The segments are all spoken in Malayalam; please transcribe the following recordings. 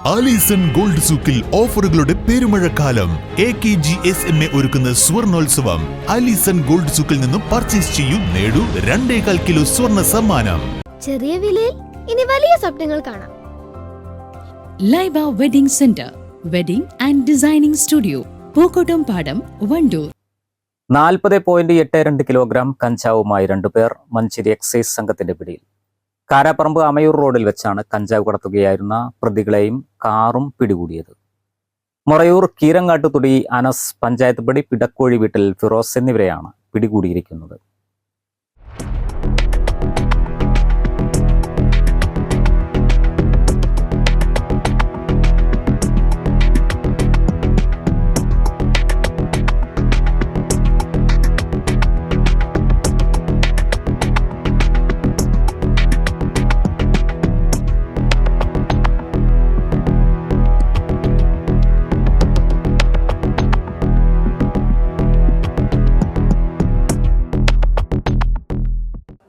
ആലീസൺ ഗോൾഡ് സൂക്കിൽ ഓഫറുകളുടെ പെരുമഴക്കാലം. AKGSMA ഒരുക്കുന്ന സ്വർണോത്സവം. ആലീസൺ ഗോൾഡ് സൂക്കിൽ നിന്നും പർച്ചേസ് ചെയ്യൂ, നേടൂ 2.25 കിലോ സ്വർണ്ണ സമ്മാനം. ചെറിയ വിലയിൽ ഇനി വലിയ സ്വപ്നങ്ങൾ കാണാം. Laiba wedding centre, wedding and designing studio, Pookkottumpadam, Wandoor. 40.82 kilogram കഞ്ചാവുമായി 2 പേർ മഞ്ചേരി എക്സൈസ് സംഘത്തിന്റെ പിടിയിൽ. കാരാപ്പറമ്പ് അമയൂർ റോഡിൽ വെച്ചാണ് കഞ്ചാവ് കടത്തുകയായിരുന്ന പ്രതികളെയും കാറും പിടികൂടിയത്. മൊറയൂർ കീരങ്ങാട്ടുതുടി അനസ്, പഞ്ചായത്ത് പടി പിടക്കോഴി വീട്ടിൽ ഫിറോസ് എന്നിവരെയാണ് പിടികൂടിയിരിക്കുന്നത്.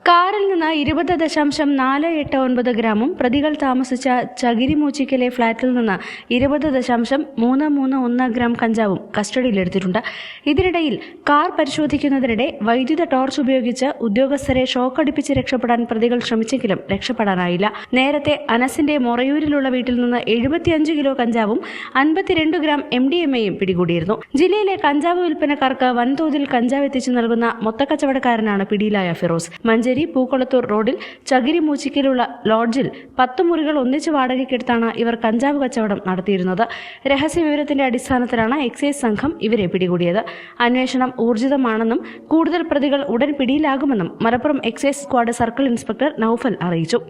കാറിൽ നിന്ന് 20.489 ഗ്രാമും പ്രതികൾ താമസിച്ച ചകിരിമൂച്ചിക്കലെ ഫ്ളാറ്റിൽ നിന്ന് 20.331 ഗ്രാം കഞ്ചാവും കസ്റ്റഡിയിലെടുത്തിട്ടുണ്ട്. ഇതിനിടയിൽ കാർ പരിശോധിക്കുന്നതിനിടെ വൈദ്യുത ടോർച്ച് ഉപയോഗിച്ച് ഉദ്യോഗസ്ഥരെ ഷോക്കടിപ്പിച്ച് രക്ഷപ്പെടാൻ പ്രതികൾ ശ്രമിച്ചെങ്കിലും രക്ഷപ്പെടാനായില്ല. നേരത്തെ അനസിന്റെ മൊറയൂരിലുള്ള വീട്ടിൽ നിന്ന് 75 കിലോ കഞ്ചാവും 52 ഗ്രാം MDMAയും പിടികൂടിയിരുന്നു. ജില്ലയിലെ കഞ്ചാവ് വിൽപ്പനക്കാർക്ക് വൻതോതിൽ കഞ്ചാവ് എത്തിച്ചു നൽകുന്ന മൊത്തക്കച്ചവടക്കാരനാണ് പിടിയിലായ ഫിറോസ്. മഞ്ചേരി പൂക്കുളത്തൂർ റോഡിൽ ചകിരിമൂച്ചിക്കലുള്ള ലോഡ്ജിൽ 10 മുറികൾ ഒന്നിച്ച് വാടകയ്ക്കെടുത്താണ് ഇവർ കഞ്ചാവ് കച്ചവടം നടത്തിയിരുന്നത്. രഹസ്യവിവരത്തിന്റെ അടിസ്ഥാനത്തിലാണ് എക്സൈസ് സംഘം ഇവരെ പിടികൂടിയത്. അന്വേഷണം ഊർജിതമാണെന്നും കൂടുതൽ പ്രതികൾ ഉടൻ പിടിയിലാകുമെന്നും Malappuram excise squad circle inspector Naufal അറിയിച്ചു.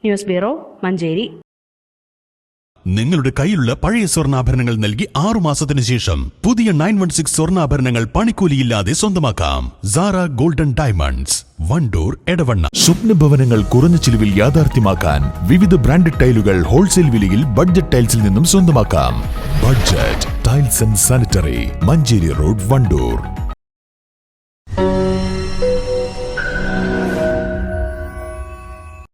News bureau, Manjeri. നിങ്ങളുടെ കയ്യിലുള്ള പഴയ സ്വർണ്ണാഭരണങ്ങൾ നൽകി 6 മാസത്തിന് ശേഷം പുതിയ 916 സ്വർണ്ണാഭരണങ്ങൾ പണിക്കൂലിയില്ലാതെ സ്വന്തമാക്കാം. Sara golden diamonds, Wandoor, Edavanna. സ്വപ്നഭവനങ്ങൾ കുറഞ്ഞ ചിലവിൽ യാഥാർത്ഥ്യമാക്കാൻ വിവിധ ബ്രാൻഡഡ് ടൈലുകൾ ഹോൾസെയിൽ വിലയിൽ ബഡ്ജറ്റ് ടൈൽസിൽ നിന്നും സ്വന്തമാക്കാം. Budget tiles and sanitary, Manjeri road, Wandoor.